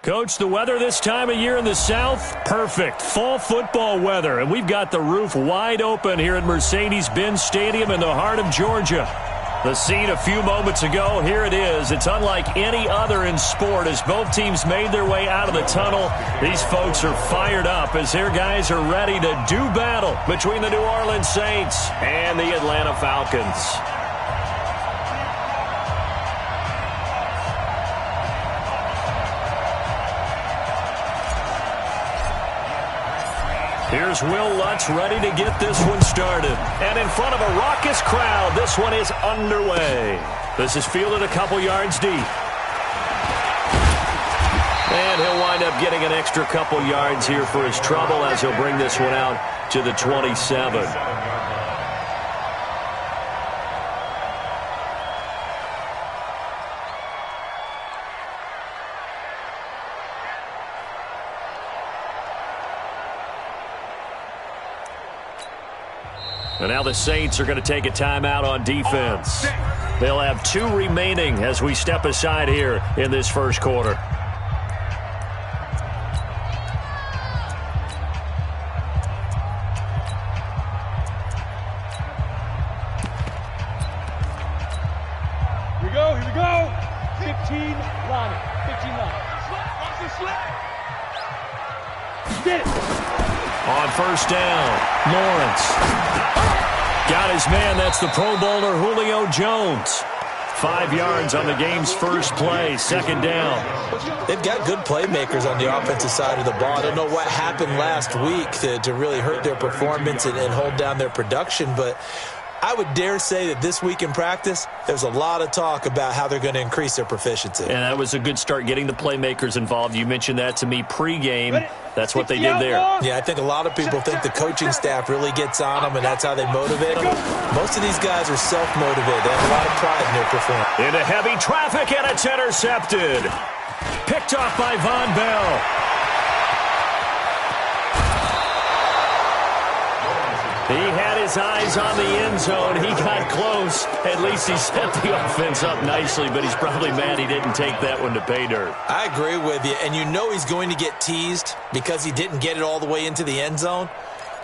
Coach, the weather this time of year in the South, perfect. Fall football weather, and we've got the roof wide open here at Mercedes-Benz Stadium in the heart of Georgia. The scene a few moments ago, here it is. It's unlike any other in sport as both teams made their way out of the tunnel. These folks are fired up as their guys are ready to do battle between the New Orleans Saints and the Atlanta Falcons. Here's Will Lutz ready to get this one started. And in front of a raucous crowd, this one is underway. This is fielded a couple yards deep. And he'll wind up getting an extra couple yards here for his trouble as he'll bring this one out to the 27. And now the Saints are going to take a timeout on defense. They'll have 2 remaining as we step aside here in this first quarter. Here we go, here we go. 15 line. 15 line. Get it. On first down, Lawrence. Got his man. That's the Pro Bowler Julio Jones. 5 yards on the game's first play, second down. They've got good playmakers on the offensive side of the ball. I don't know what happened last week to really hurt their performance and hold down their production, but I would dare say that this week in practice, there's a lot of talk about how they're going to increase their proficiency. And that was a good start getting the playmakers involved. You mentioned that to me pregame. That's what they did there. Yeah, I think a lot of people think the coaching staff really gets on them, and that's how they motivate them. Most of these guys are self-motivated. They have a lot of pride in their performance. Into heavy traffic, and it's intercepted. Picked off by Von Bell. He had his eyes on the end zone. He got close. At least he set the offense up nicely, but he's probably mad he didn't take that one to pay dirt. I agree with you, and you know he's going to get teased because he didn't get it all the way into the end zone.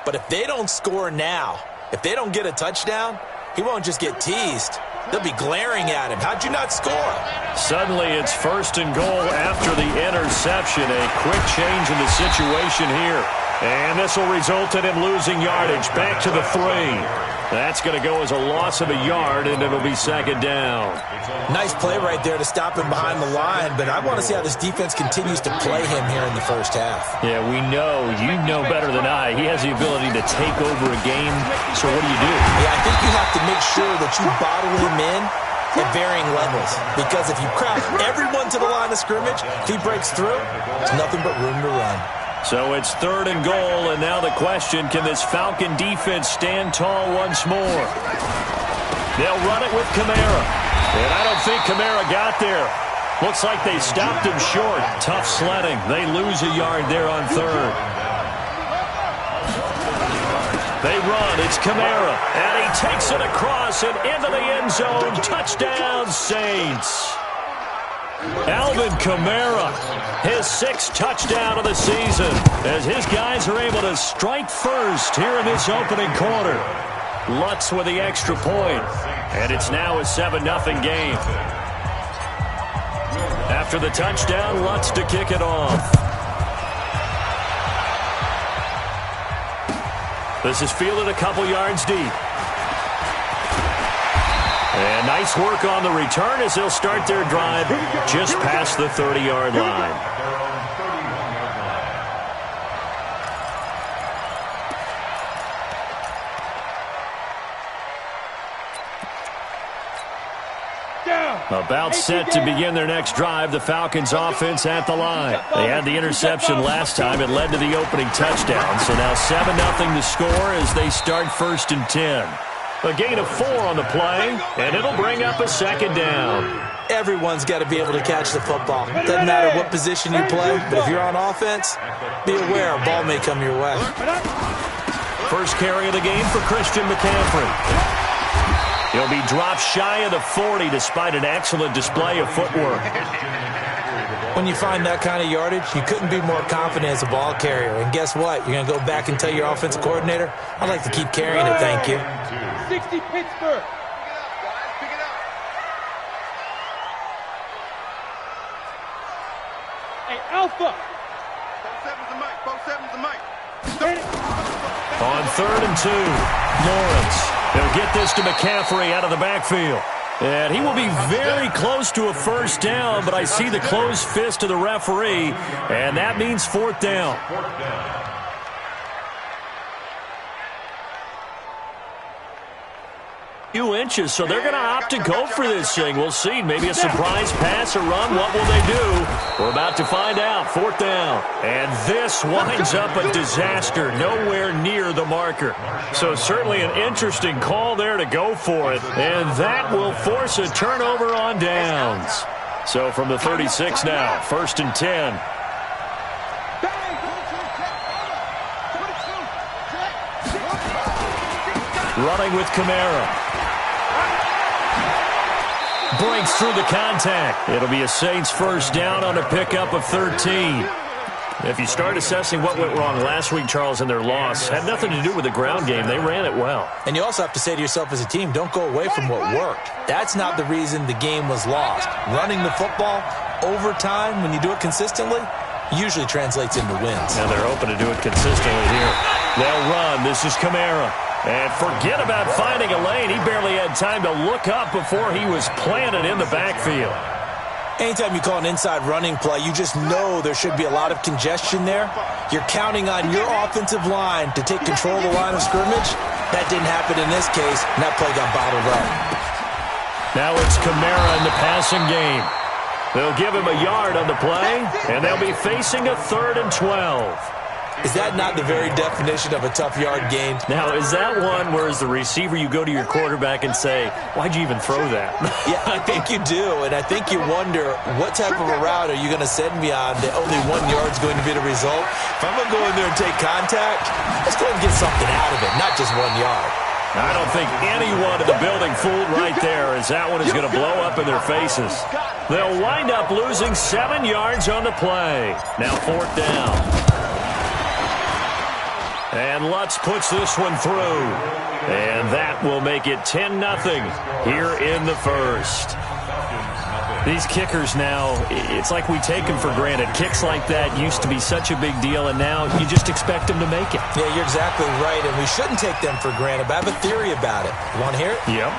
But if they don't score now, if they don't get a touchdown, he won't just get teased. They'll be glaring at him. How'd you not score? Suddenly it's first and goal after the interception. A quick change in the situation here. And this will result in him losing yardage. Back to the 3. That's going to go as a loss of a yard, and it'll be second down. Nice play right there to stop him behind the line, but I want to see how this defense continues to play him here in the first half. Yeah, we know. You know better than I. He has the ability to take over a game, so what do you do? Yeah, I think you have to make sure that you bottle him in at varying levels, because if you crowd everyone to the line of scrimmage, if he breaks through, there's nothing but room to run. So it's third and goal, and now the question, can this Falcon defense stand tall once more? They'll run it with Kamara. And I don't think Kamara got there. Looks like they stopped him short. Tough sledding. They lose a yard there on third. They run. It's Kamara. And he takes it across and into the end zone. Touchdown, Saints. Alvin Kamara, his 6th touchdown of the season, as his guys are able to strike first here in this opening quarter. Lutz with the extra point, and it's now a 7-0 game. After the touchdown, Lutz to kick it off. This is fielded a couple yards deep. And nice work on the return as they'll start their drive just past the 30-yard line. About set to begin their next drive, the Falcons offense at the line. They had the interception last time. It led to the opening touchdown. So now 7-0 to score as they start 1st and 10. A gain of 4 on the play, and it'll bring up a second down. Everyone's got to be able to catch the football. Doesn't matter what position you play, but if you're on offense, be aware a ball may come your way. First carry of the game for Christian McCaffrey. He'll be dropped shy of the 40 despite an excellent display of footwork. When you find that kind of yardage, you couldn't be more confident as a ball carrier. And guess what? You're going to go back and tell your offensive coordinator, I'd like to keep carrying it, thank you. 60 Pittsburgh. Hey, Alpha. On 3rd and 2, Lawrence. They'll get this to McCaffrey out of the backfield. And he will be very close to a first down, but I see the closed fist of the referee, and that means 4th down. Few inches, so they're going to opt to go for this thing. We'll see. Maybe a surprise pass or run. What will they do? We're about to find out. 4th down. And this winds up a disaster. Nowhere near the marker. So certainly an interesting call there to go for it. And that will force a turnover on downs. So from the 36 now, 1st and 10. Running with Kamara. Breaks through the contact. It'll be a Saints first down on a pickup of 13. If you start assessing what went wrong last week, Charles, in their loss, had nothing to do with the ground game. They ran it well. And you also have to say to yourself as a team, don't go away from what worked. That's not the reason the game was lost. Running the football over time, when you do it consistently, usually translates into wins. And they're hoping to do it consistently here. They'll run. This is Kamara. And forget about finding a lane. He barely had time to look up before he was planted in the backfield. Anytime you call an inside running play, you just know there should be a lot of congestion there. You're counting on your offensive line to take control of the line of scrimmage. That didn't happen in this case, and that play got bottled up. Now it's Kamara in the passing game. They'll give him a yard on the play, and they'll be facing a 3rd and 12. Is that not the very definition of a tough yard gain? Now, is that one where as the receiver you go to your quarterback and say, why'd you even throw that? Yeah, I think you do, and I think you wonder what type of a route are you going to send me on that only 1 yard's going to be the result? If I'm going to go in there and take contact, let's go and get something out of it, not just 1 yard. I don't think anyone in the building fooled right there, as that one is going to blow up in their faces. They'll wind up losing 7 yards on the play. Now 4th down. And Lutz puts this one through. And that will make it 10-0 here in the first. These kickers now, it's like we take them for granted. Kicks like that used to be such a big deal, and now you just expect them to make it. Yeah, you're exactly right, and we shouldn't take them for granted, but I have a theory about it. You want to hear it? Yep.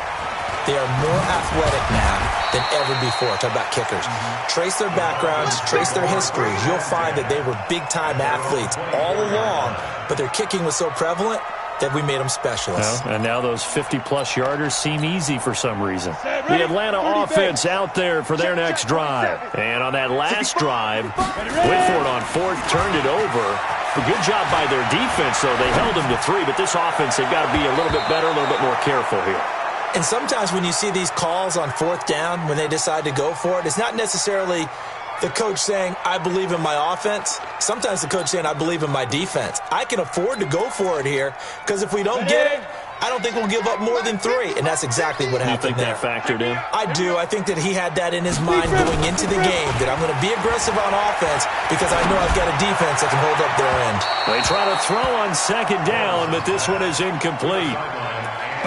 They are more athletic now than ever before. Talk about kickers. Trace their backgrounds, trace their histories. You'll find that they were big-time athletes all along, but their kicking was so prevalent that we made them specialists. Well, and now those 50-plus yarders seem easy for some reason. The Atlanta offense out there for their next drive. And on that last drive, Whitford on 4th turned it over. A good job by their defense, though. They held them to 3, but this offense, they've got to be a little bit better, a little bit more careful here. And sometimes when you see these calls on 4th down, when they decide to go for it, it's not necessarily the coach saying, I believe in my offense. Sometimes the coach saying, I believe in my defense. I can afford to go for it here, because if we don't get it, I don't think we'll give up more than 3. And that's exactly what happened there. You think that factored in? I do. I think that he had that in his mind going into the game, that I'm going to be aggressive on offense because I know I've got a defense that can hold up their end. They try to throw on 2nd down, but this one is incomplete.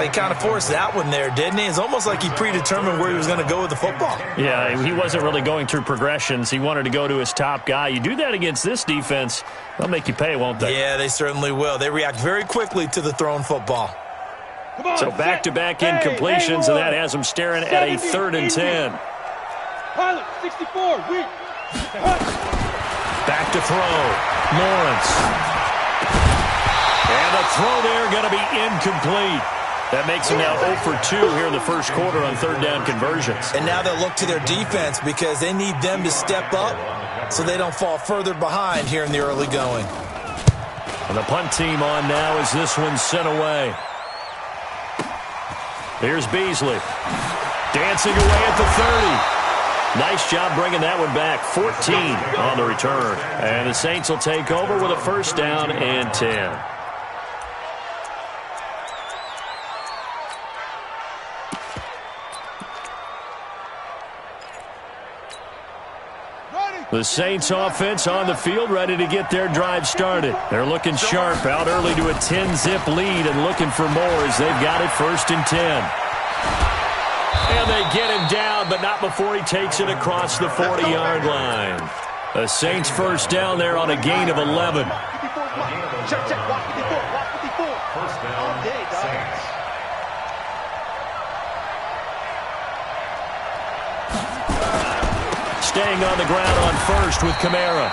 He kind of forced that one there, didn't he? It's almost like he predetermined where he was going to go with the football. Yeah, he wasn't really going through progressions. He wanted to go to his top guy. You do that against this defense, they'll make you pay, won't they? Yeah, they certainly will. They react very quickly to the thrown football. So back-to-back incompletions, and that has them staring at a 3rd and 10. Pilot, 64, weak. Back to throw. Lawrence. And the throw there going to be incomplete. That makes them now 0 for 2 here in the first quarter on 3rd down conversions. And now they'll look to their defense because they need them to step up so they don't fall further behind here in the early going. And the punt team on now as this one's sent away. Here's Beasley. Dancing away at the 30. Nice job bringing that one back. 14 on the return. And the Saints will take over with a 1st down and 10. The Saints offense on the field, ready to get their drive started. They're looking sharp, out early to a 10-zip lead and looking for more as they've got it 1st and 10. And they get him down, but not before he takes it across the 40-yard line. The Saints first down there on a gain of 11. Check, check, watch 54, watch 54. First down, all day, dog. Saints. Staying on the ground on first with Kamara.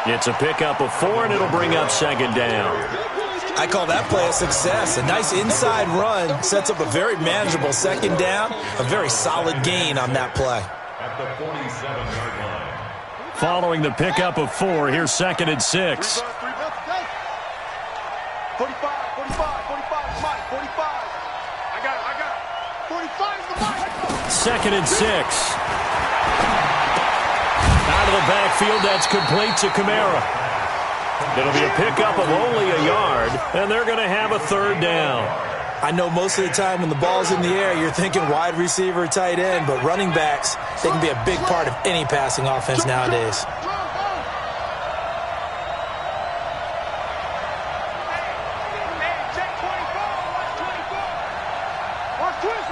It's a pickup of 4, and it'll bring up 2nd down. I call that play a success. A nice inside run sets up a very manageable 2nd down. A very solid gain on that play. At the 47-yard line. Following the pickup of 4, here's 2nd and 6. 45, 45, Mike, 45. I got it. 45 is the Mike. 2nd and 6. Out of the backfield, that's complete to Kamara. It'll be a pickup of only a yard, and they're going to have a 3rd down. I know most of the time when the ball's in the air, you're thinking wide receiver, tight end, but running backs, they can be a big part of any passing offense nowadays. Twist.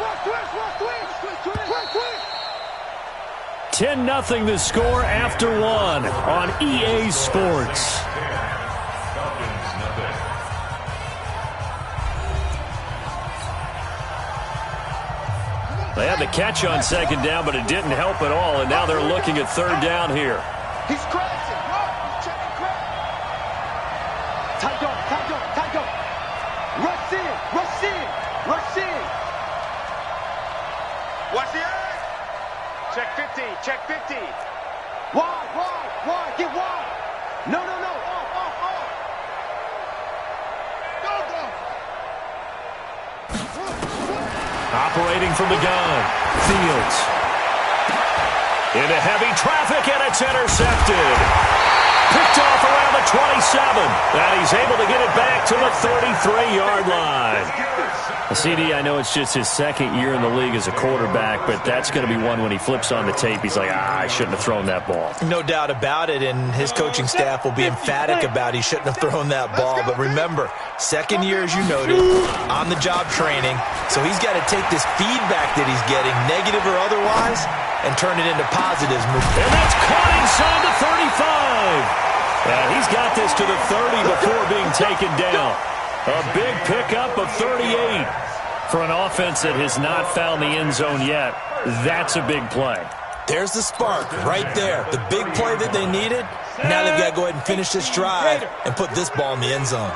10-0 the score after 1 on EA Sports. They had the catch on 2nd down, but it didn't help at all, and now they're looking at 3rd down here. He's crashing. He's checking crash. Tight go. Rush in. Watch the eye. Check 50. Wide. Get wide. No. Off. Go. Operating from the gun, Fields. Into heavy traffic, and it's intercepted. Picked off around the 27, and he's able to get it back to the 33-yard line. CD, I know it's just his 2nd year in the league as a quarterback, but that's going to be one when he flips on the tape, he's like, I shouldn't have thrown that ball. No doubt about it, and his coaching staff will be emphatic about he shouldn't have thrown that ball. But remember, 2nd year, as you noted, on-the-job training, so he's got to take this feedback that he's getting, negative or otherwise, and turn it into positives. And that's caught inside the 35. And he's got this to the 30 before being taken down. A big pickup of 38 for an offense that has not found the end zone yet. That's a big play. There's the spark right there. The big play that they needed. Now they've got to go ahead and finish this drive and put this ball in the end zone.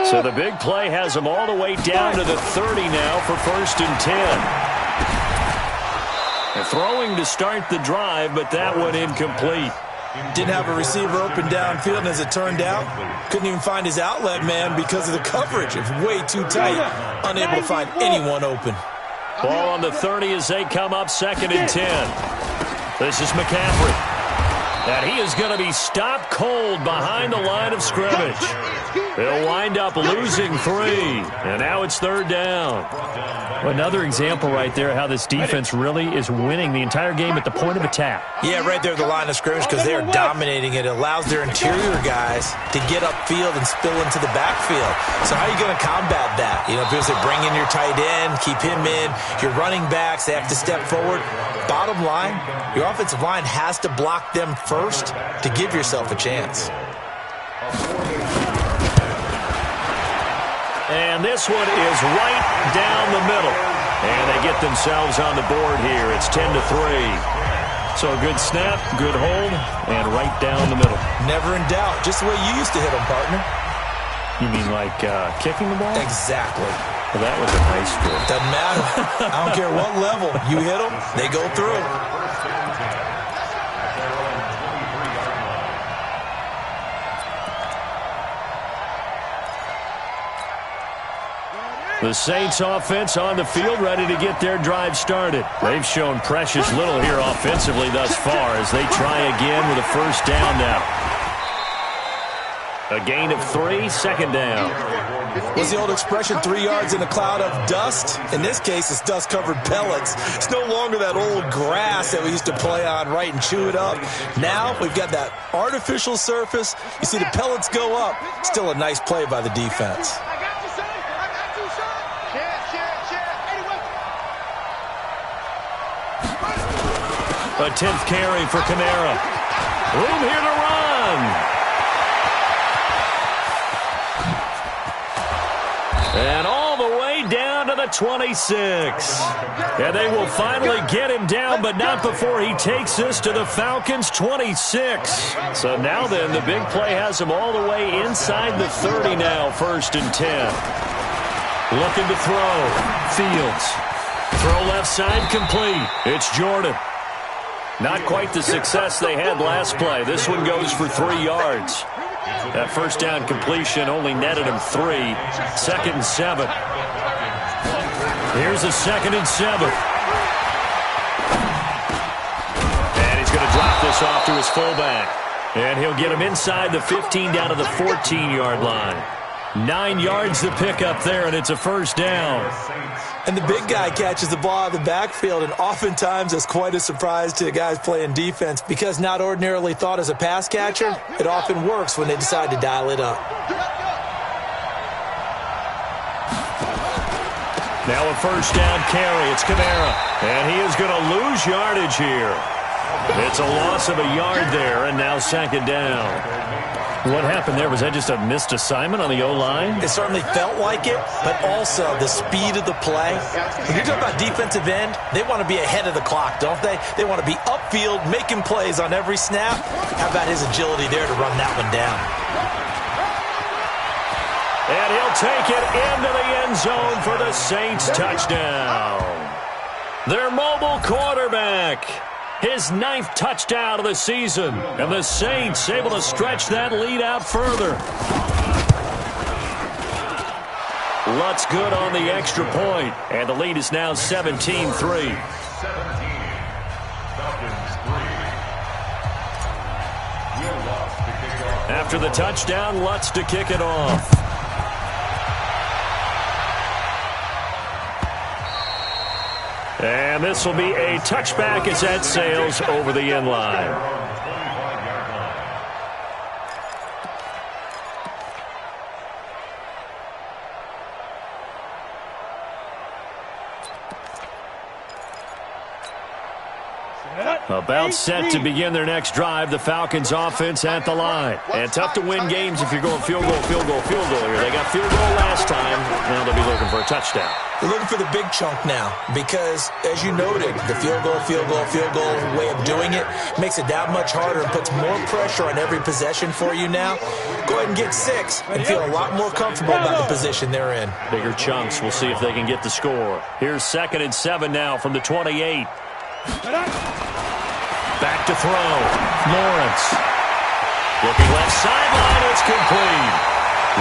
So the big play has them all the way down to the 30 now for 1st and 10. And throwing to start the drive, but that one incomplete. Didn't have a receiver open downfield, and as it turned out, couldn't even find his outlet man because of the coverage. It was way too tight, unable to find anyone open. Ball on the 30 as they come up 2nd and 10. This is McCaffrey. And he is going to be stopped cold behind the line of scrimmage. They'll wind up losing 3, and now it's 3rd down. Another example right there how this defense really is winning the entire game at the point of attack. Yeah, right there at the line of scrimmage because they are dominating it. It allows their interior guys to get upfield and spill into the backfield. So how are you going to combat that? You know, because they bring in your tight end, keep him in, your running backs, they have to step forward. Bottom line, your offensive line has to block them first to give yourself a chance. And this one is right down the middle. And they get themselves on the board here. It's 10-3. So a good snap, good hold, and right down the middle. Never in doubt. Just the way you used to hit them, partner. You mean like kicking the ball? Exactly. Well, that was a nice score. Doesn't matter. I don't care what level. You hit them, they go through. The Saints offense on the field ready to get their drive started. They've shown precious little here offensively thus far as they try again with a 1st down now. A gain of 3, second down. What's the old expression, 3 yards in a cloud of dust? In this case, it's dust-covered pellets. It's no longer that old grass that we used to play on, right, and chew it up. Now we've got that artificial surface. You see the pellets go up. Still a nice play by the defense. A 10th carry for Kamara. Room here to run. And all the way down to the 26. And they will finally get him down, but not before he takes this to the Falcons' 26. So now then, the big play has him all the way inside the 30 now, 1st and 10. Looking to throw. Fields. Throw left side complete. It's Jordan. Not quite the success they had last play. This one goes for 3 yards. That first down completion only netted him 3. 2nd and 7. Here's a 2nd and 7. And he's going to drop this off to his fullback. And he'll get him inside the 15 down to the 14-yard line. 9 yards to pick up there, and it's a 1st down. And the big guy catches the ball out of the backfield, and oftentimes it's quite a surprise to the guys playing defense because not ordinarily thought as a pass catcher, it often works when they decide to dial it up. Now a 1st down carry. It's Kamara, and he is going to lose yardage here. It's a loss of a yard there, and now 2nd down. What happened there? Was that just a missed assignment on the O-line? It certainly felt like it, but also the speed of the play. When you're talking about defensive end, they want to be ahead of the clock, don't they? They want to be upfield, making plays on every snap. How about his agility there to run that one down? And he'll take it into the end zone for the Saints touchdown. Their mobile quarterback. His 9th touchdown of the season. And the Saints able to stretch that lead out further. Lutz good on the extra point. And the lead is now 17-3. After the touchdown, Lutz to kick it off. And this will be a touchback as that sails over the end line. About set to begin their next drive, the Falcons offense at the line. And tough to win games if you're going field goal, field goal, field goal here. They got field goal last time. Now they'll be looking for a touchdown. They're looking for the big chunk now because, as you noted, the field goal way of doing it makes it that much harder and puts more pressure on every possession for you now. Go ahead and get 6 and feel a lot more comfortable about the position they're in. Bigger chunks. We'll see if they can get the score. Here's 2nd and 7 now from the 28. Back to throw. Lawrence. Looking left sideline. It's complete.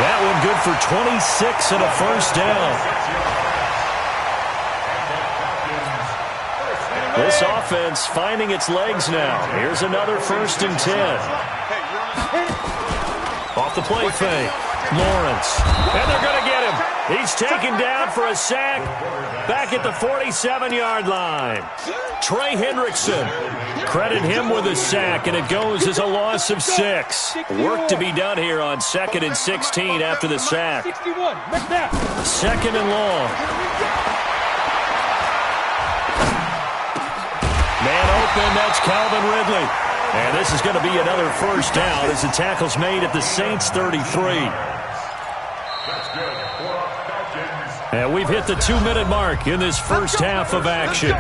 That one good for 26 and a 1st down. This offense finding its legs now. Here's another 1st and 10. Off the play fake. Lawrence. And they're going to get him. He's taken down for a sack. Back at the 47-yard line. Trey Hendrickson. Credit him with a sack, and it goes as a loss of 6. Work to be done here on 2nd and 16 after the sack. 2nd and long. Man open, that's Calvin Ridley. And this is going to be another 1st down as the tackle's made at the Saints' 33. And we've hit the 2-minute mark in this first half of action.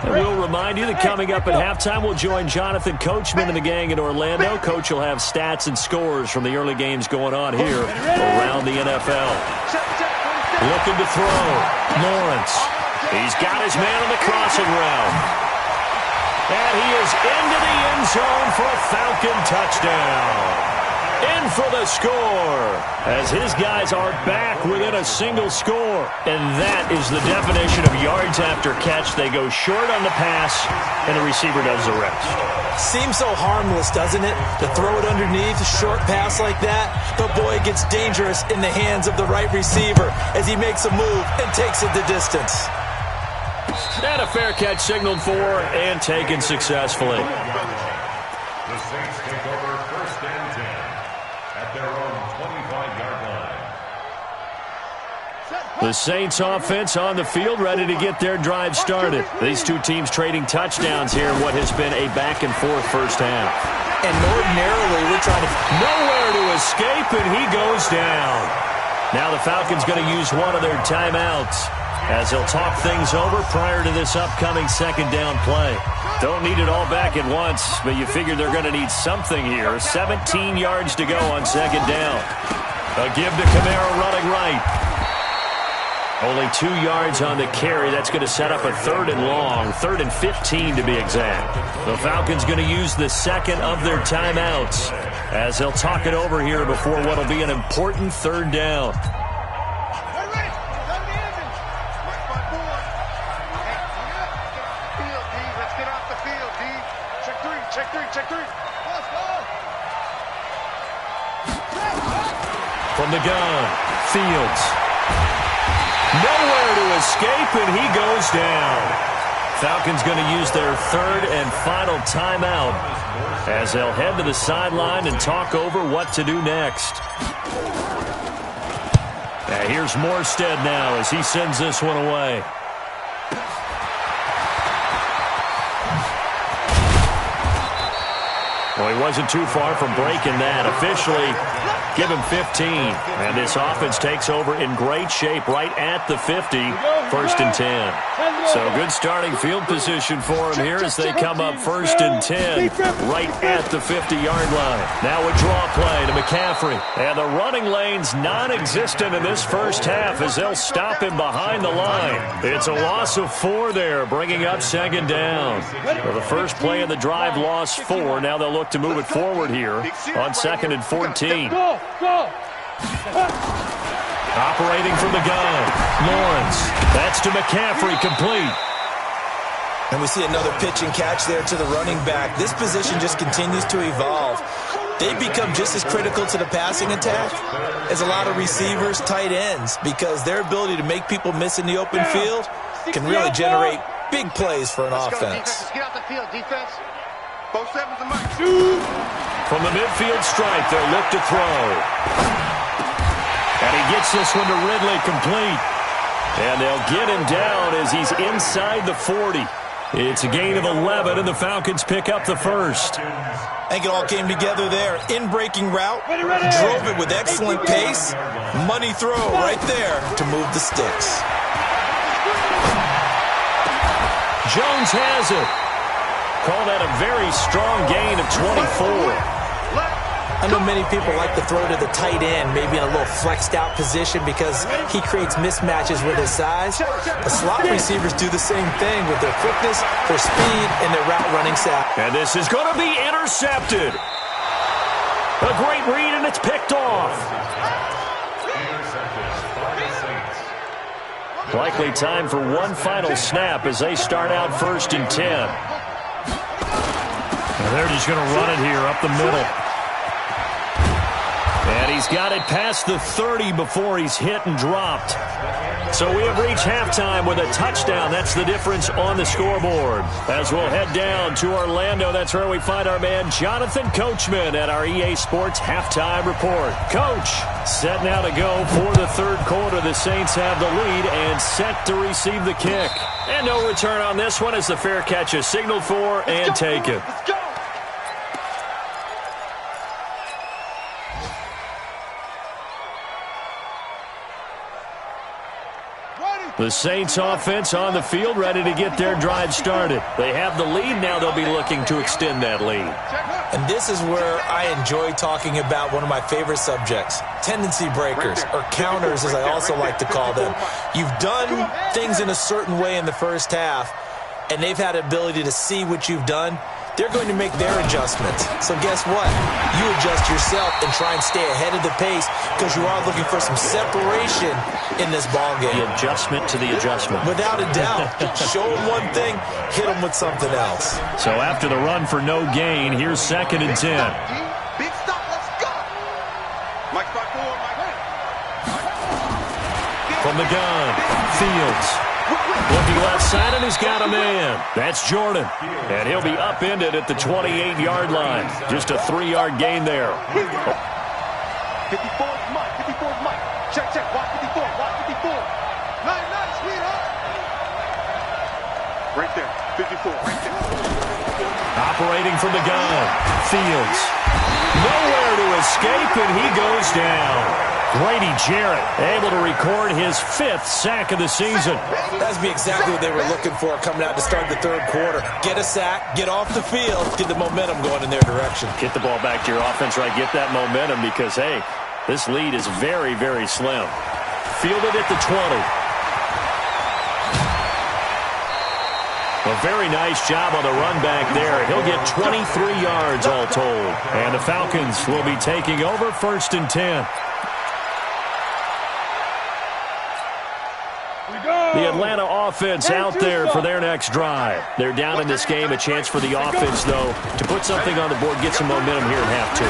And we'll remind you that coming up at halftime, we'll join Jonathan Coachman and the gang in Orlando. Coach will have stats and scores from the early games going on here around the NFL. Looking to throw. Lawrence. He's got his man on the crossing route. And he is into the end zone for a Falcon touchdown. In for the score, as his guys are back within a single score. And that is the definition of yards after catch. They go short on the pass, and the receiver does the rest. Seems so harmless, doesn't it? To throw it underneath, a short pass like that. But boy, it gets dangerous in the hands of the right receiver as he makes a move and takes it the distance. And a fair catch signaled for and taken successfully. The Saints take over 1st and 10 at their own 25-yard line. The Saints offense on the field, ready to get their drive started. These two teams trading touchdowns here in what has been a back-and-forth first half. And ordinarily, we're trying to... Nowhere to escape, and he goes down. Now the Falcons going to use one of their timeouts as they'll talk things over prior to this upcoming second down play. Don't need it all back at once, but you figure they're going to need something here. 17 yards to go on second down. A give to Kamara running right. Only 2 yards on the carry. That's going to set up a 3rd and long, 3rd and 15 to be exact. The Falcons going to use the second of their timeouts as they'll talk it over here before what will be an important 3rd down. From the gun, Fields. Nowhere to escape, and he goes down. Falcons going to use their 3rd and final timeout as they'll head to the sideline and talk over what to do next. Now here's Morstead now as he sends this one away. Well, he wasn't too far from breaking that. Officially, give him 15. And this offense takes over in great shape right at the 50, 1st and 10. So good starting field position for him here as they come up 1st and 10 right at the 50-yard line. Now a draw play to McCaffrey. And the running lane's non-existent in this first half as they'll stop him behind the line. It's a loss of 4 there, bringing up second down. Well, the first play of the drive lost 4. Now they'll look to move it forward here on 2nd and 14. Operating from the gun, Lawrence. That's to McCaffrey, complete. And we see another pitch and catch there to the running back. This position just continues to evolve. They become just as critical to the passing attack as a lot of receivers, tight ends, because their ability to make people miss in the open field can really generate big plays for an offense. Get out the field, defense. Both sevens and Mike. From the midfield stripe, they'll look to throw. And he gets this one to Ridley, complete. And they'll get him down as he's inside the 40. It's a gain of 11, and the Falcons pick up the first. I think it all came together there. In-breaking route, drove it with excellent pace. Money throw right there to move the sticks. Jones has it. Call that a very strong gain of 24. I know many people like to throw to the tight end, maybe in a little flexed out position because he creates mismatches with his size. The slot receivers do the same thing with their quickness, their speed, and their route running sack. And this is going to be intercepted. A great read, and it's picked off. Likely time for one final snap as they start out 1st and 10. And they're just going to run it here up the middle. And he's got it past the 30 before he's hit and dropped. So we have reached halftime with a touchdown. That's the difference on the scoreboard. As we'll head down to Orlando, that's where we find our man Jonathan Coachman at our EA Sports Halftime Report. Coach, set now to go for the 3rd quarter. The Saints have the lead and set to receive the kick. And no return on this one as the fair catch is signaled for and taken. Let's go. The Saints offense on the field ready to get their drive started. They have the lead. Now they'll be looking to extend that lead. And this is where I enjoy talking about one of my favorite subjects, tendency breakers, or counters as I also like to call them. You've done things in a certain way in the first half, and they've had the ability to see what you've done. they're going to make their adjustments. So guess what? You adjust yourself and try and stay ahead of the pace because you are looking for some separation in this ball game. The adjustment to the adjustment. Without a doubt. Show them one thing, hit them with something else. So after the run for no gain, here's 2nd and 10. Big stop, let's go. Mike, spot forward, Mike. From the gun, Fields. Looking left side, and he's got a man. That's Jordan. And he'll be upended at the 28-yard line. Just a 3-yard gain there. 54's Mike. 54's Mike. Check, check. Watch 54. Watch 54. Nice, sweetheart. Right there. 54, right there. Operating from the gun, Fields. Nowhere to escape, and he goes down. Grady Jarrett able to record his 5th sack of the season. That'd be exactly what they were looking for coming out to start the 3rd quarter. Get a sack, get off the field, get the momentum going in their direction. Get the ball back to your offense, right? Get that momentum because, hey, this lead is very, very slim. Fielded at the 20. A very nice job on the run back there. He'll get 23 yards all told. And the Falcons will be taking over 1st and 10. The Atlanta offense out there for their next drive. They're down in this game. A chance for the offense, though, to put something on the board, get some momentum here in half 2.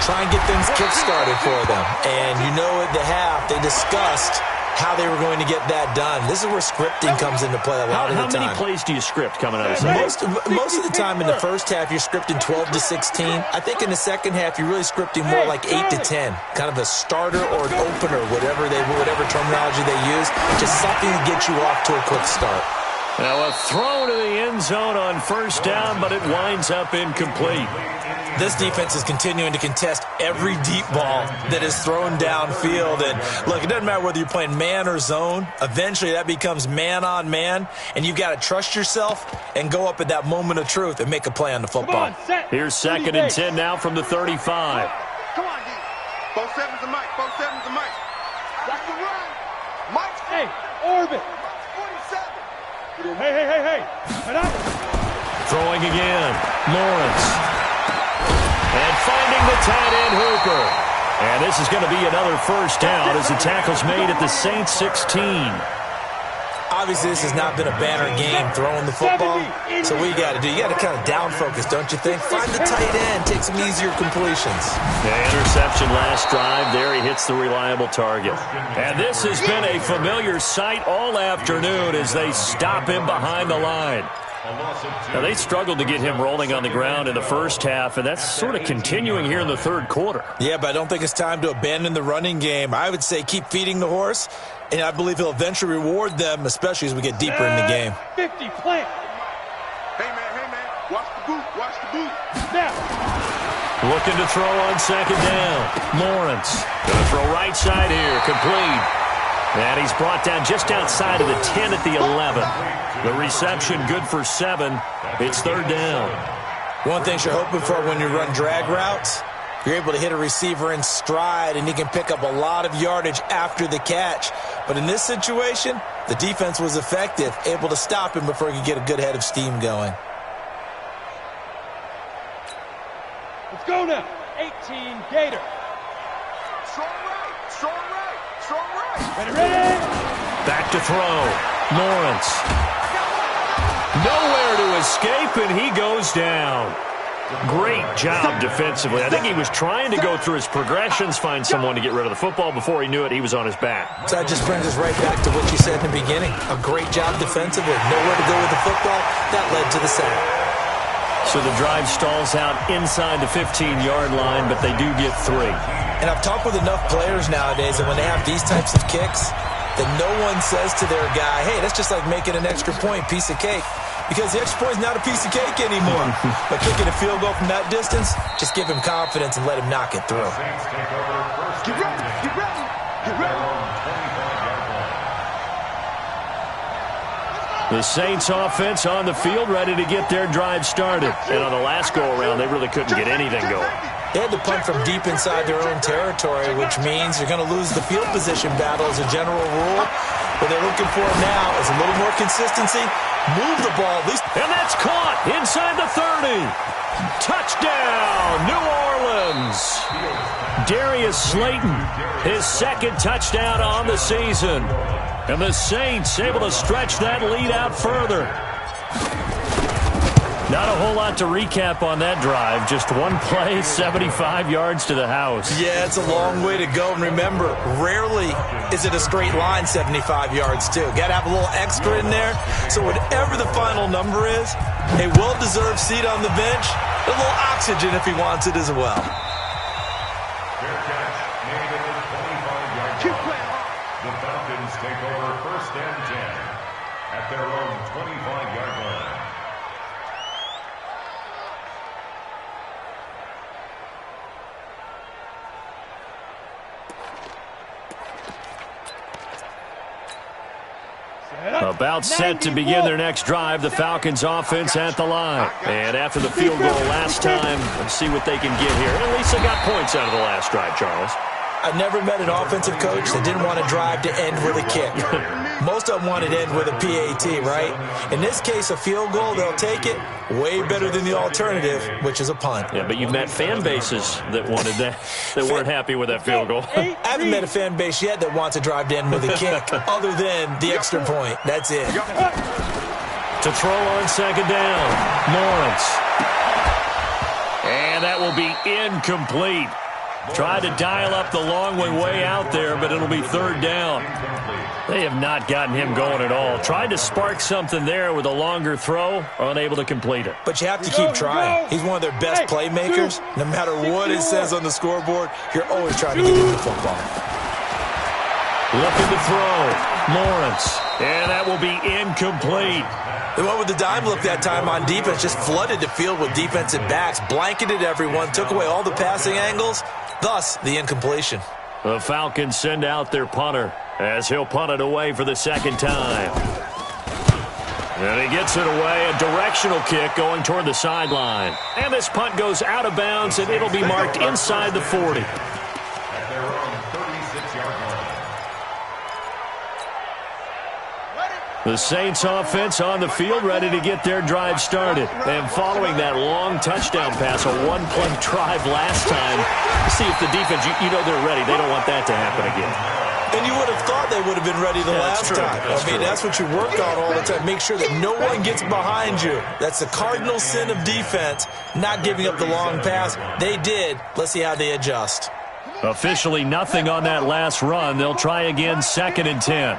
Try and get things kick-started for them. And you know at the half, they discussed how they were going to get that done. This is where scripting comes into play a lot of the time. How many plays do you script coming out of the second? Most of the time in the first half, you're scripting 12 to 16. I think in the second half, you're really scripting more like 8 to 10. Kind of a starter or an opener, whatever terminology they use. Just something to get you off to a quick start. Now a throw to the end zone on 1st down, but it winds up incomplete. This defense is continuing to contest every deep ball that is thrown downfield. And look, it doesn't matter whether you're playing man or zone. Eventually, that becomes man on man. And you've got to trust yourself and go up at that moment of truth and make a play on the football. Here's 2nd and 10 now from the 35. Come on, D. Both 7's a Mike. Both 7's a Mike. Watch the run. Mike. Hey, orbit. 47. Hey. Throwing again. Lawrence. And finding the tight end Hooper. And this is going to be another 1st down as the tackle's made at the Saints 16. Obviously, this has not been a banner game throwing the football. So what you got to do, you got to kind of down focus, don't you think? Find the tight end, take some easier completions. The interception last drive. There he hits the reliable target. And this has been a familiar sight all afternoon as they stop him behind the line. Now, they struggled to get him rolling on the ground in the first half, and that's sort of continuing here in the 3rd quarter. Yeah, but I don't think it's time to abandon the running game. I would say keep feeding the horse, and I believe he'll eventually reward them, especially as we get deeper in the game. 50, plant. Hey, man. Watch the boot. Now. Looking to throw on 2nd down. Lawrence going to throw right side here, complete. And he's brought down just outside of the 10 at the 11. The reception good for 7. It's 3rd down. One thing you're hoping for when you run drag routes, you're able to hit a receiver in stride, and he can pick up a lot of yardage after the catch. But in this situation, the defense was effective, able to stop him before he could get a good head of steam going. Let's go now. 18, Gator. Strong right. Ready. Back to throw. Lawrence. Nowhere to escape, and he goes down. Great job defensively. I think he was trying to go through his progressions, find someone to get rid of the football. Before he knew it, he was on his back. So that just brings us right back to what you said in the beginning. A great job defensively. Nowhere to go with the football. That led to the sack. So the drive stalls out inside the 15-yard line, but they do get 3. And I've talked with enough players nowadays that when they have these types of kicks, that no one says to their guy, hey, that's just like making an extra point, piece of cake. Because the extra point is not a piece of cake anymore. But kicking a field goal from that distance, just give him confidence and let him knock it through. Get ready. The Saints offense on the field, ready to get their drive started. And on the last go-around, they really couldn't get anything going. They had to punt from deep inside their own territory, which means you're going to lose the field position battle as a general rule. What they're looking for now is a little more consistency move the ball at least. And that's caught inside the 30. Touchdown, New Orleans. Darius Slayton, his second touchdown on the season. And the Saints able to stretch that lead out further. Not a whole lot to recap on that drive. Just one play, 75 yards to the house. Yeah, it's a long way to go. And remember, rarely is it a straight line 75 yards, too. Got to have a little extra in there. So whatever the final number is, a well-deserved seat on the bench, a little oxygen if he wants it as well. Fair catch made at the 25-yard line. The Falcons take over 1st and 10 at their own 25-yard line. About set to begin their next drive, the Falcons offense at the line. And after the field goal last time, let's see what they can get here. At least they got points out of the last drive, Charles. I've never met an offensive coach that didn't want to drive to end with a kick. Most of them wanted to end with a PAT, right? In this case, a field goal, they'll take it. Way better than the alternative, which is a punt. Yeah, but you've met fan bases that wanted that, that weren't happy with that field goal. I haven't met a fan base yet that wants to drive to end with a kick, other than the extra point. That's it. To throw on second down, Lawrence. And that will be incomplete. Tried to dial up the long way out there, but it'll be 3rd down. They have not gotten him going at all. Tried to spark something there with a longer throw, unable to complete it. But you have to keep trying. He's one of their best playmakers. No matter what it says on the scoreboard, you're always trying to get him the football. Looking to throw, Lawrence. And that will be incomplete. They went with the dime look that time on defense, just flooded the field with defensive backs, blanketed everyone, took away all the passing angles, thus the incompletion. The Falcons send out their punter as he'll punt it away for the second time. And he gets it away, a directional kick going toward the sideline. And this punt goes out of bounds, and it'll be marked inside the 40. At their own 36-yard line. The Saints offense on the field ready to get their drive started. And following that long touchdown pass, a one-play drive last time, see if the defense, you know they're ready. They don't want that to happen again. And you would have thought they would have been ready the last time. That's what you work on all the time. Make sure that no one gets behind you. That's the cardinal sin of defense, not giving up the long pass. They did. Let's see how they adjust. Officially nothing on that last run. They'll try again, 2nd and 10.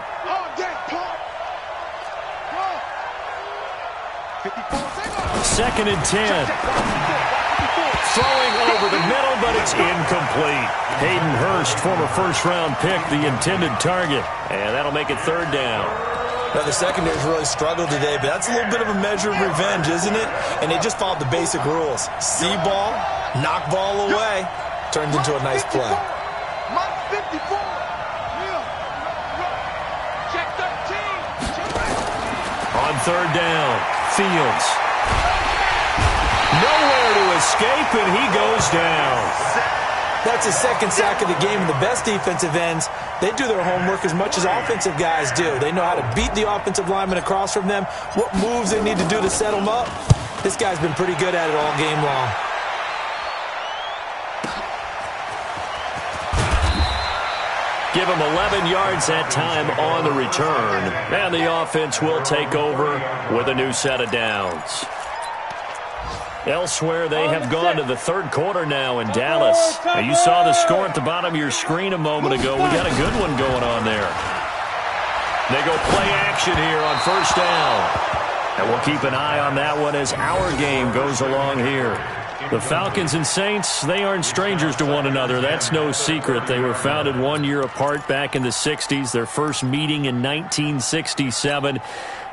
2nd and 10. Throwing over the middle, but it's incomplete. Hayden Hurst, former first-round pick, the intended target. And that'll make it 3rd down. Now, the secondary's really struggled today, but that's a little bit of a measure of revenge, isn't it? And they just followed the basic rules. See ball, knock ball away. Turned into a nice play. On 3rd down, Fields. Nowhere to escape, and he goes down. That's his 2nd sack of the game. And the best defensive ends, they do their homework as much as offensive guys do. They know how to beat the offensive lineman across from them, what moves they need to do to set them up. This guy's been pretty good at it all game long. Give him 11 yards that time on the return. And the offense will take over with a new set of downs. Elsewhere, they have gone to the 3rd quarter now in Dallas. Now, you saw the score at the bottom of your screen a moment ago. We got a good one going on there. They go play action here on 1st down. And we'll keep an eye on that one as our game goes along here. The Falcons and Saints, they aren't strangers to one another. That's no secret. They were founded 1 year apart back in the 60s. Their first meeting in 1967.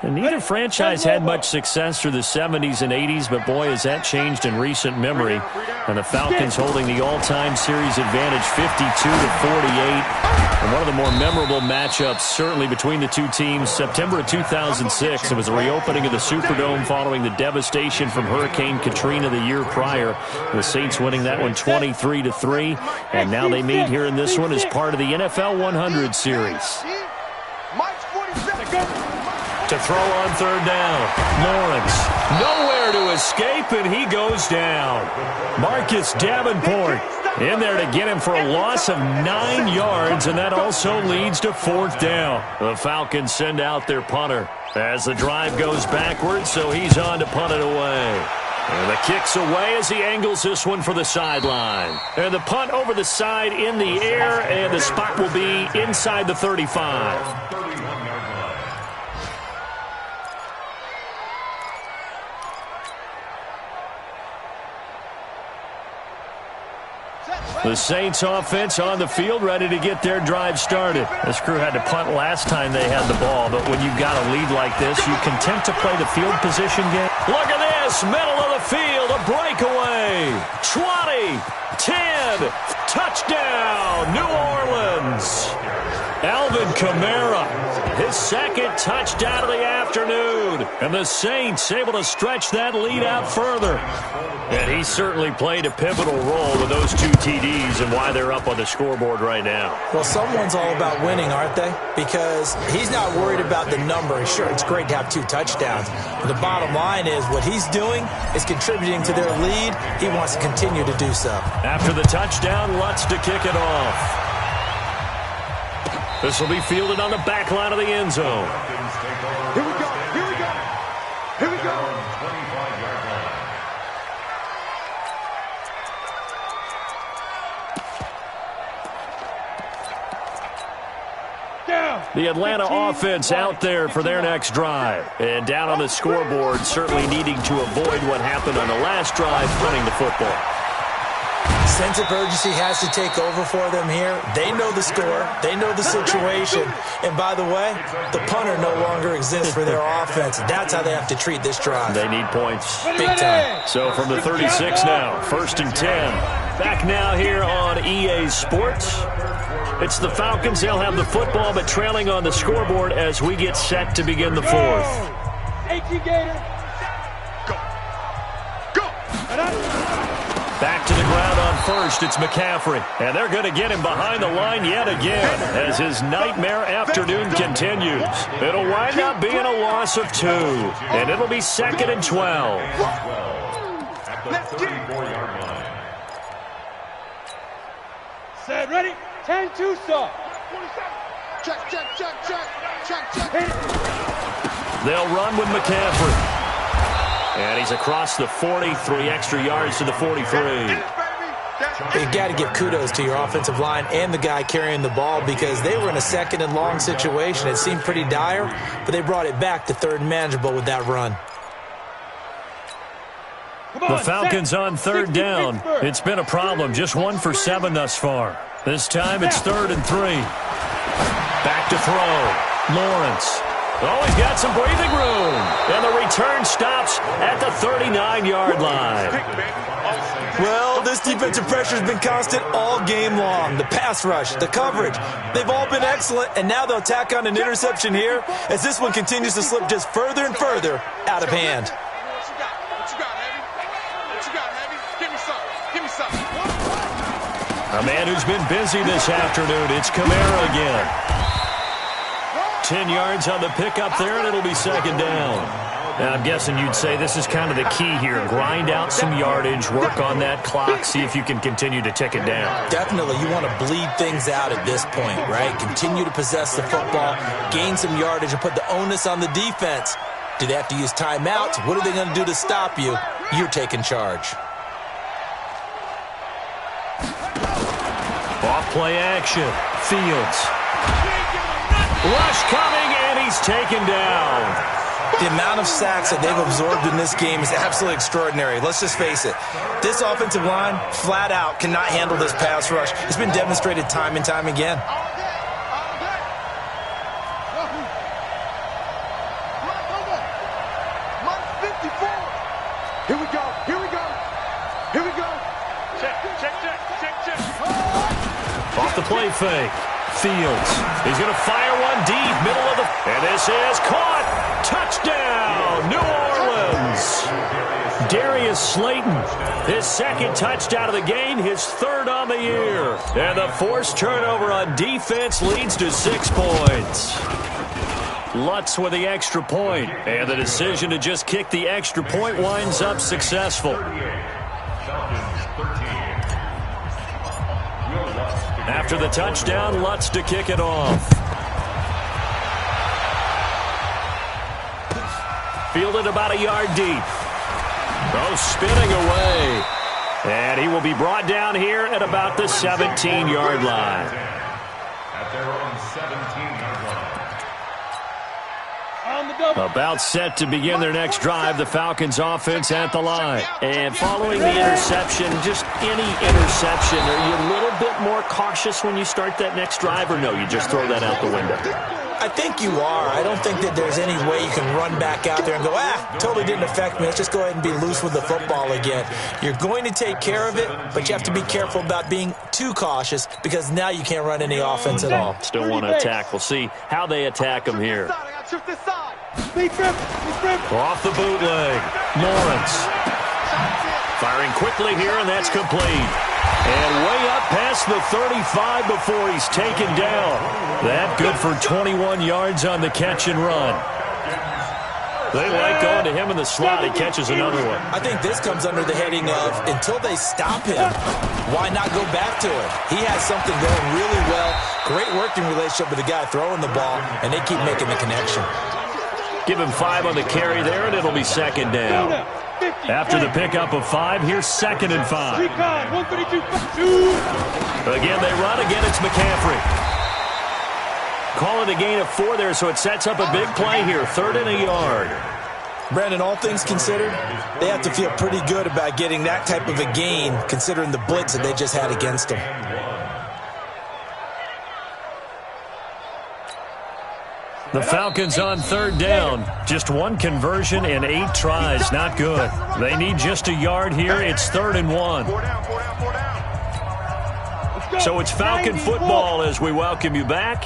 And neither franchise had much success through the 70s and 80s, but boy, has that changed in recent memory. And the Falcons holding the all-time series advantage 52-48. And one of the more memorable matchups, certainly between the two teams, September of 2006. It was the reopening of the Superdome following the devastation from Hurricane Katrina the year prior. The Saints winning that one 23-3. And now they meet here in this one as part of the NFL 100 series. To throw on third down. Lawrence, nowhere to escape, and he goes down. Marcus Davenport in there to get him for a loss of 9 yards, and that also leads to fourth down. The Falcons send out their punter as the drive goes backwards, so he's on to punt it away. And the kick's away as he angles this one for the sideline. And the punt over the side in the air, and the spot will be inside the 35. The Saints offense on the field, ready to get their drive started. This crew had to punt last time they had the ball, but when you've got a lead like this, you content to play the field position game. Look at this, middle of the field, a breakaway. 20, 10, touchdown, New Orleans. Alvin Kamara, his second touchdown of the afternoon. And the Saints able to stretch that lead out further. And he certainly played a pivotal role with those 2 TDs and why they're up on the scoreboard right now. Well, someone's all about winning, aren't they? Because he's not worried about the number. Sure, it's great to have 2 touchdowns. But the bottom line is what he's doing is contributing to their lead. He wants to continue to do so. After the touchdown, Lutz to kick it off. This will be fielded on the back line of the end zone. Here we go. Here we go. Here we go. 25-yard line. The Atlanta offense out there for their next drive. And down on the scoreboard, certainly needing to avoid what happened on the last drive, punting the football. Sense of urgency has to take over for them here. They know the score. They know the situation. And by the way, the punter no longer exists for their offense. That's how they have to treat this drive. They need points. Big time. So from the 36 now, 1st and 10. Back now here on EA Sports. It's the Falcons. They'll have the football, but trailing on the scoreboard as we get set to begin the fourth. 18 Gator. Go. Go. Back to the ground on first, it's McCaffrey. And they're going to get him behind the line yet again as his nightmare afternoon continues. It'll wind up being a loss of 2. And it'll be 2nd and 12. At the 34-yard line. Set, ready? 10-2 stop. Check, check, check, check. Check, check. Hit it. They'll run with McCaffrey. And he's across the 40, 3 extra yards to the 43. You got to give kudos to your offensive line and the guy carrying the ball because they were in a 2nd and long situation. It seemed pretty dire, but they brought it back to 3rd and manageable with that run. The Falcons on 3rd down. It's been a problem. Just 1 for 7 thus far. This time it's 3rd and 3. Back to throw. Lawrence. Oh, he's got some breathing room. And the return stops at the 39-yard line. Well, this defensive pressure has been constant all game long. The pass rush, the coverage, they've all been excellent, and now they'll tack on an interception here as this one continues to slip just further and further out of hand. What you got, Heavy? What you got, Heavy? Give me something. Give me something. A man who's been busy this afternoon. It's Kamara again. 10 yards on the pickup there, and it'll be 2nd down. Now, I'm guessing you'd say this is kind of the key here. Grind out some yardage, work on that clock, see if you can continue to tick it down. Definitely, you want to bleed things out at this point, right? Continue to possess the football, gain some yardage, and put the onus on the defense. Do they have to use timeouts? What are they going to do to stop you? You're taking charge. Off-play action. Fields. Rush coming, and he's taken down. The amount of sacks that they've absorbed in this game is absolutely extraordinary. Let's just face it. This offensive line, flat out, cannot handle this pass rush. It's been demonstrated time and time again. Here we go. Here we go. Here we go. Check, check, check, check, check. Off the play fake. Fields. He's going to fire one deep, middle of the... And this is caught. Touchdown, New Orleans. Darius Slayton, his 2nd touchdown of the game, his 3rd on the year. And the forced turnover on defense leads to 6 points. Lutz with the extra point, and the decision to just kick the extra point winds up successful. After the touchdown, Lutz to kick it off. Fielded about a yard deep. Oh, spinning away. And he will be brought down here at about the 17-yard line. At their own 17-yard line. About set to begin their next drive, the Falcons offense at the line. And following the interception, just any interception, are you a little bit more cautious when you start that next drive, or no, you just throw that out the window? I think you are. I don't think that there's any way you can run back out there and go, totally didn't affect me. Let's just go ahead and be loose with the football again. You're going to take care of it, but you have to be careful about being too cautious because now you can't run any offense at all. Still want to attack. We'll see how they attack them here. Off the bootleg. Lawrence. Firing quickly here, and that's complete. And way up past the 35 before he's taken down. That good for 21 yards on the catch and run. They like going to him in the slot. He catches another one. I think this comes under the heading of until they stop him, why not go back to it? He has something going really well. Great working relationship with the guy throwing the ball, and they keep making the connection. Give him 5 on the carry there, and it'll be second down. After the pickup of 5, here's 2nd and 5. Again, they run. Again, it's McCaffrey. Call it a gain of 4 there, so it sets up a big play here. 3rd and a yard. Brandon, all things considered, they have to feel pretty good about getting that type of a gain, considering the blitz that they just had against them. The Falcons on 3rd down. Just 1 conversion in 8 tries. Not good. They need just a yard here. It's 3rd and 1. So it's Falcon football as we welcome you back.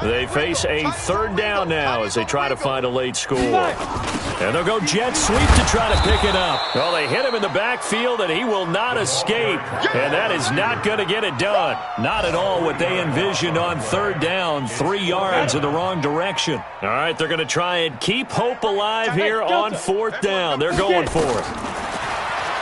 They face a 3rd down now as they try to find a late score. And they'll go jet sweep to try to pick it up. Well, they hit him in the backfield, and he will not escape. And that is not going to get it done. Not at all what they envisioned on 3rd down. 3 yards in the wrong direction. All right, they're going to try and keep hope alive here on 4th down. They're going for it.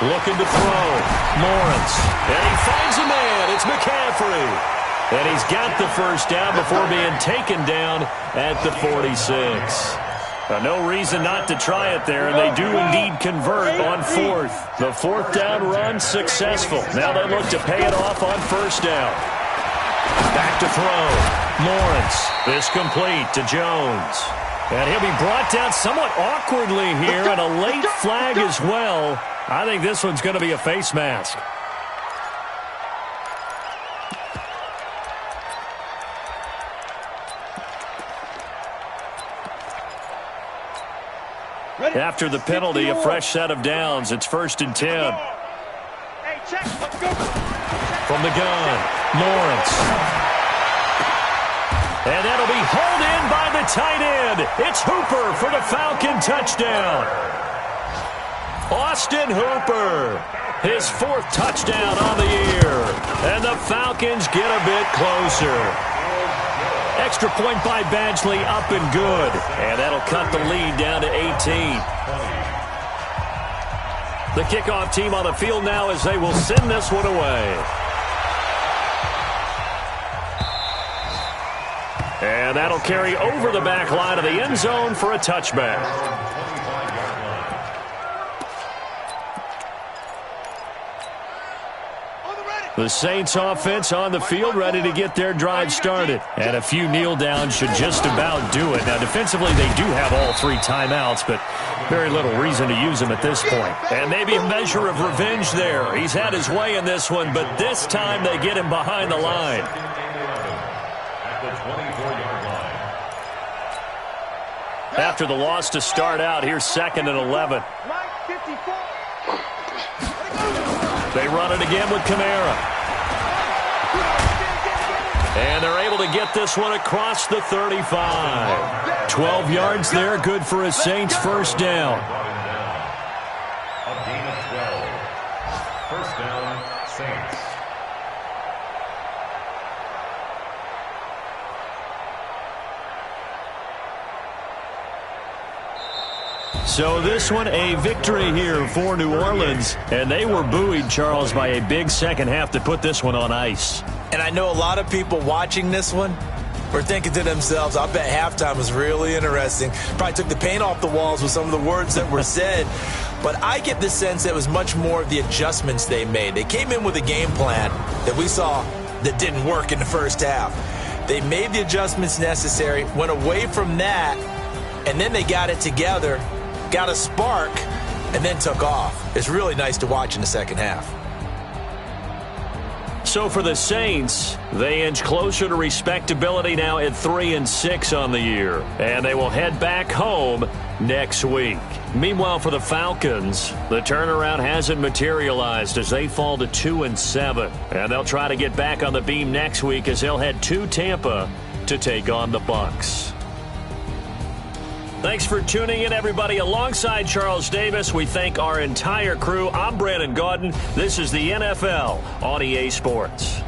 Looking to throw. Lawrence. And he finds a man. It's McCaffrey. And he's got the 1st down before being taken down at the 46. No reason not to try it there, and they do indeed convert on 4th. The 4th down run successful. Now they look to pay it off on 1st down. Back to throw. Lawrence. This complete to Jones. And he'll be brought down somewhat awkwardly here, and a late flag as well. I think this one's going to be a face mask. After the penalty, a fresh set of downs. It's 1st and 10. From the gun, Lawrence. And that'll be hauled in by the tight end. It's Hooper for the Falcon touchdown. Austin Hooper, his 4th touchdown on the year. And the Falcons get a bit closer. Extra point by Badgley, up and good. And that'll cut the lead down to 18. The kickoff team on the field now as they will send this one away. And that'll carry over the back line of the end zone for a touchback. The Saints offense on the field ready to get their drive started. And a few kneel downs should just about do it. Now, defensively, they do have all 3 timeouts, but very little reason to use them at this point. And maybe a measure of revenge there. He's had his way in this one, but this time they get him behind the line. At the 24-yard line. After the loss to start out, here's 2nd and 11. They run it again with Kamara. And they're able to get this one across the 35. 12 yards there, good for a Saints 1st down. A gain of 12. 1st down, Saints. So this one, a victory here for New Orleans. And they were buoyed, Charles, by a big second half to put this one on ice. And I know a lot of people watching this one were thinking to themselves, I bet halftime was really interesting. Probably took the paint off the walls with some of the words that were said. But I get the sense that it was much more of the adjustments they made. They came in with a game plan that we saw that didn't work in the first half. They made the adjustments necessary, went away from that, and then they got it together, got a spark, and then took off. It's really nice to watch in the second half. So for the Saints, they inch closer to respectability now at 3-6 on the year. And they will head back home next week. Meanwhile, for the Falcons, the turnaround hasn't materialized as they fall to 2-7. And they'll try to get back on the beam next week as they'll head to Tampa to take on the Bucs. Thanks for tuning in, everybody. Alongside Charles Davis, we thank our entire crew. I'm Brandon Gaudin. This is the NFL on EA Sports.